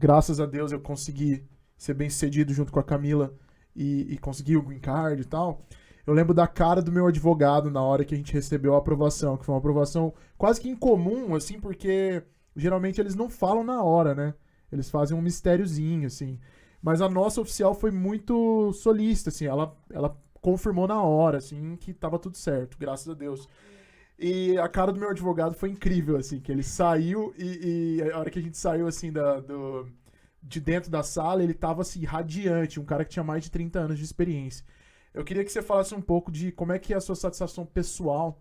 graças a Deus eu consegui ser bem sucedido junto com a Camila e conseguir o green card e tal. Eu lembro da cara do meu advogado na hora que a gente recebeu a aprovação, que foi uma aprovação quase que incomum, assim, porque geralmente eles não falam na hora, né? Eles fazem um mistériozinho, assim. Mas a nossa oficial foi muito solícita, assim, ela confirmou na hora, assim, que tava tudo certo, graças a Deus. E a cara do meu advogado foi incrível, assim, que ele saiu e a hora que a gente saiu, assim, de dentro da sala, ele tava, assim, radiante, um cara que tinha mais de 30 anos de experiência. Eu queria que você falasse um pouco de como é que é a sua satisfação pessoal,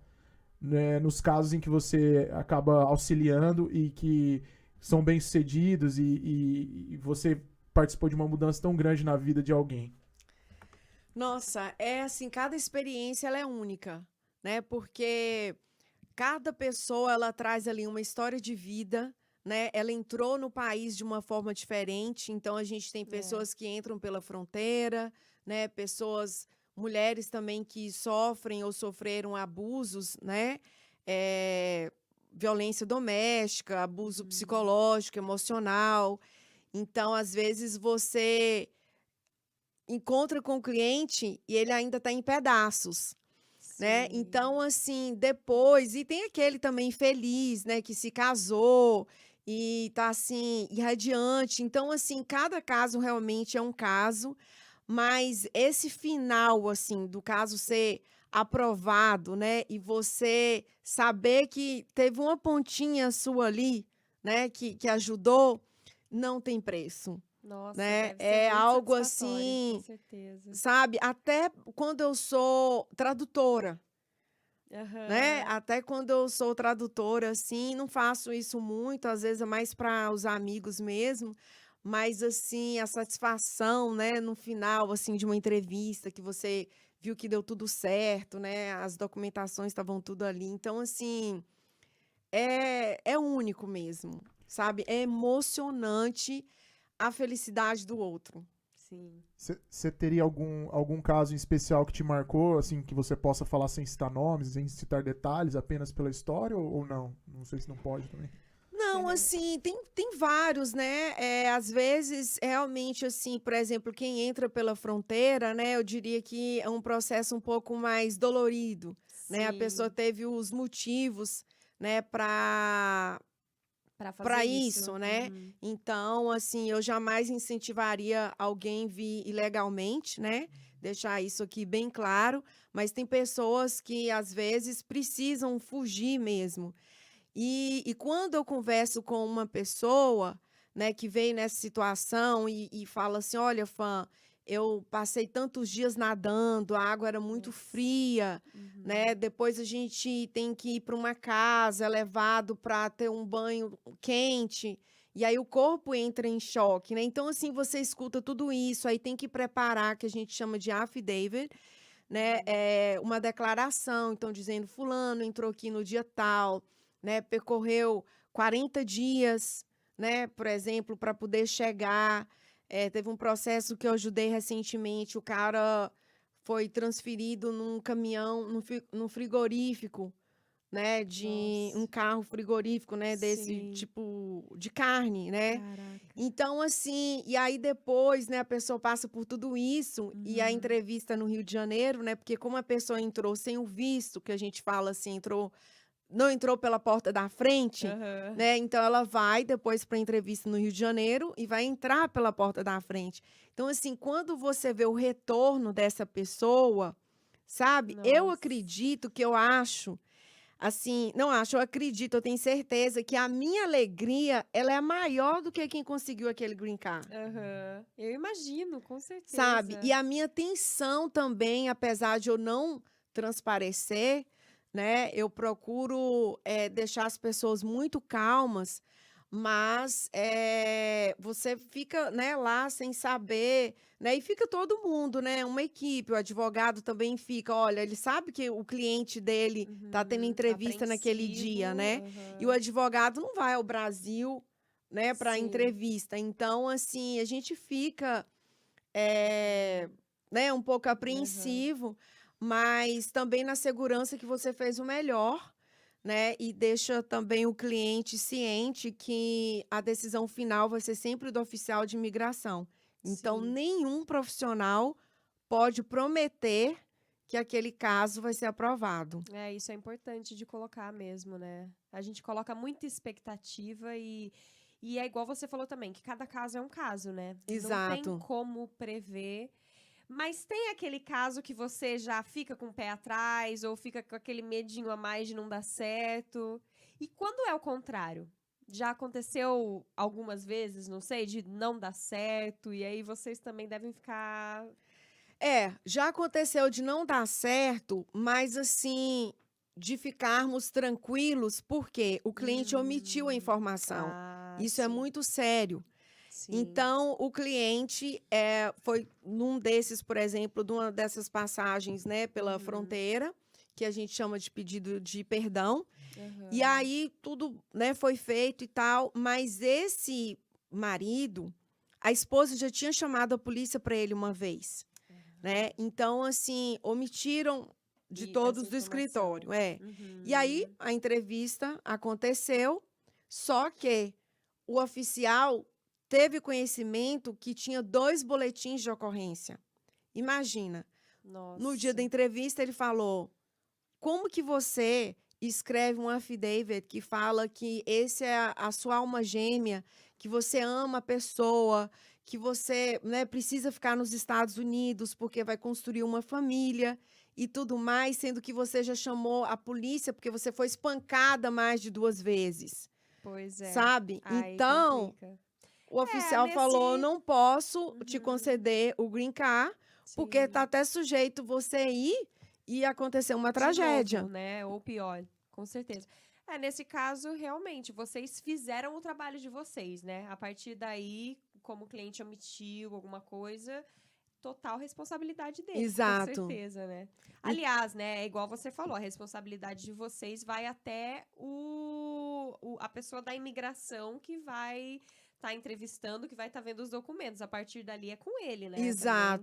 né, nos casos em que você acaba auxiliando e que são bem-sucedidos e você participou de uma mudança tão grande na vida de alguém. Nossa, é assim, cada experiência ela é única, né? Porque cada pessoa ela traz ali uma história de vida, né? Ela entrou no país de uma forma diferente, então a gente tem É. pessoas que entram pela fronteira, né? Pessoas, mulheres também que sofrem ou sofreram abusos, né? É, violência doméstica, abuso Uhum. psicológico, emocional. Então, às vezes você encontra com o cliente e ele ainda está em pedaços, né? Sim. Então, assim, depois, e tem aquele também feliz, né, que se casou e tá assim, irradiante. Então, assim, cada caso realmente é um caso, mas esse final, assim, do caso ser aprovado, né, e você saber que teve uma pontinha sua ali, né, que ajudou, não tem preço, Nossa, né? deve ser É muito algo satisfatório, com assim, certeza. sabe, até quando eu sou tradutora, né, Aham. até quando eu sou tradutora, assim, não faço isso muito, às vezes é mais para os amigos mesmo, mas, assim, a satisfação, né, no final, assim, de uma entrevista que você viu que deu tudo certo, né, as documentações estavam tudo ali, então, assim, é único mesmo, sabe, é emocionante a felicidade do outro. Sim. Você teria algum caso em especial que te marcou, assim, que você possa falar sem citar nomes, sem citar detalhes, apenas pela história ou não? Não sei se não pode também. Não, assim, tem vários, né, às vezes, realmente, assim, por exemplo, quem entra pela fronteira, né, eu diria que é um processo um pouco mais dolorido, né, a pessoa Sim, teve os motivos, né, para para fazer isso. isso, né. Uhum. Então, assim, eu jamais incentivaria alguém vir ilegalmente, né, deixar isso aqui bem claro, mas tem pessoas que, às vezes, precisam fugir mesmo. E quando eu converso com uma pessoa, né, que veio nessa situação e fala assim: "Olha, Fã, eu passei tantos dias nadando, a água era muito Nossa. fria, Uhum. né, depois a gente tem que ir para uma casa, é levado para ter um banho quente", e aí o corpo entra em choque, né. Então, assim, você escuta tudo isso, aí tem que preparar, que a gente chama de affidavit, né, Uhum. uma declaração, então dizendo: "Fulano entrou aqui no dia tal, né, percorreu 40 dias, né, por exemplo, para poder chegar". Teve um processo que eu ajudei recentemente, o cara foi transferido num caminhão, num frigorífico, né, de um Nossa. carro frigorífico, né, desse Sim. tipo de carne, né. Caraca. Então, assim, e aí depois, né, a pessoa passa por tudo isso, e a Uhum. entrevista no Rio de Janeiro, né, porque como a pessoa entrou sem o visto, que a gente fala assim, não entrou pela porta da frente, Aham. né, então ela vai depois para a entrevista no Rio de Janeiro e vai entrar pela porta da frente. Então, assim, quando você vê o retorno dessa pessoa, sabe, eu Nossa. acredito que eu acho, assim, não acho, eu acredito, eu tenho certeza que a minha alegria, ela é maior do que quem conseguiu aquele green card, Aham. Eu imagino, com sabe. E certeza. a minha tensão também, apesar de eu não transparecer, né, eu procuro, deixar as pessoas muito calmas, mas, você fica, né, lá sem saber, né, e fica todo mundo, né, uma equipe, o advogado também fica, olha, ele sabe que o cliente dele tá tendo Uhum. entrevista naquele dia, Apreensivo. né, e o Aham. advogado não vai ao Brasil, né, para Sim. entrevista. Então, assim, a gente fica, eh, né, um pouco Aham. apreensivo, mas também na segurança que você fez o melhor, né? E deixa também o cliente ciente que a decisão final vai ser sempre do oficial de imigração. Então, Sim. nenhum profissional pode prometer que aquele caso vai ser aprovado. Isso é importante de colocar mesmo, né? A gente coloca muita expectativa e é igual você falou também, que cada caso é um caso, né? Não tem Exato. como prever. Mas tem aquele caso que você já fica com o pé atrás ou fica com aquele medinho a mais de não dar certo. E quando é o contrário? Já aconteceu algumas vezes, não sei, de não dar certo, e aí vocês também devem ficar. Já aconteceu de não dar certo, mas assim, de ficarmos tranquilos, porque o cliente omitiu a informação. Isso é Sim, muito sério. sim. Então, o cliente foi num desses, por exemplo, de uma dessas passagens, né, pela fronteira, que a gente chama de pedido de perdão. E Aham. aí tudo, né, foi feito e tal, mas esse marido, a esposa já tinha chamado a polícia para ele uma vez, né? Então, assim, omitiram de E essa todos do informação. escritório, E aí Uhum. a entrevista aconteceu, só que o oficial teve conhecimento que tinha 2 boletins de ocorrência. Imagina, no dia da Nossa. entrevista ele falou: como que você escreve um affidavit que fala que esse é a sua alma gêmea, que você ama a pessoa, que você, né, precisa ficar nos Estados Unidos porque vai construir uma família e tudo mais, sendo que você já chamou a polícia porque você foi espancada mais de 2 vezes, Pois é. sabe? Aí Então, complica. o oficial falou: Nesse. não posso te Uhum. conceder o green card, porque está Sim. até sujeito você ir e acontecer uma De novo, tragédia. né? Ou pior, com certeza. Nesse caso, realmente, vocês fizeram o trabalho de vocês, né? A partir daí, como o cliente omitiu alguma coisa, total responsabilidade deles, com Exato. certeza, né? E- Aliás, né, é igual você falou, a responsabilidade de vocês vai até a pessoa da imigração que vai estar entrevistando, que vai estar vendo os documentos. A partir dali é com ele, né? Também. Exato.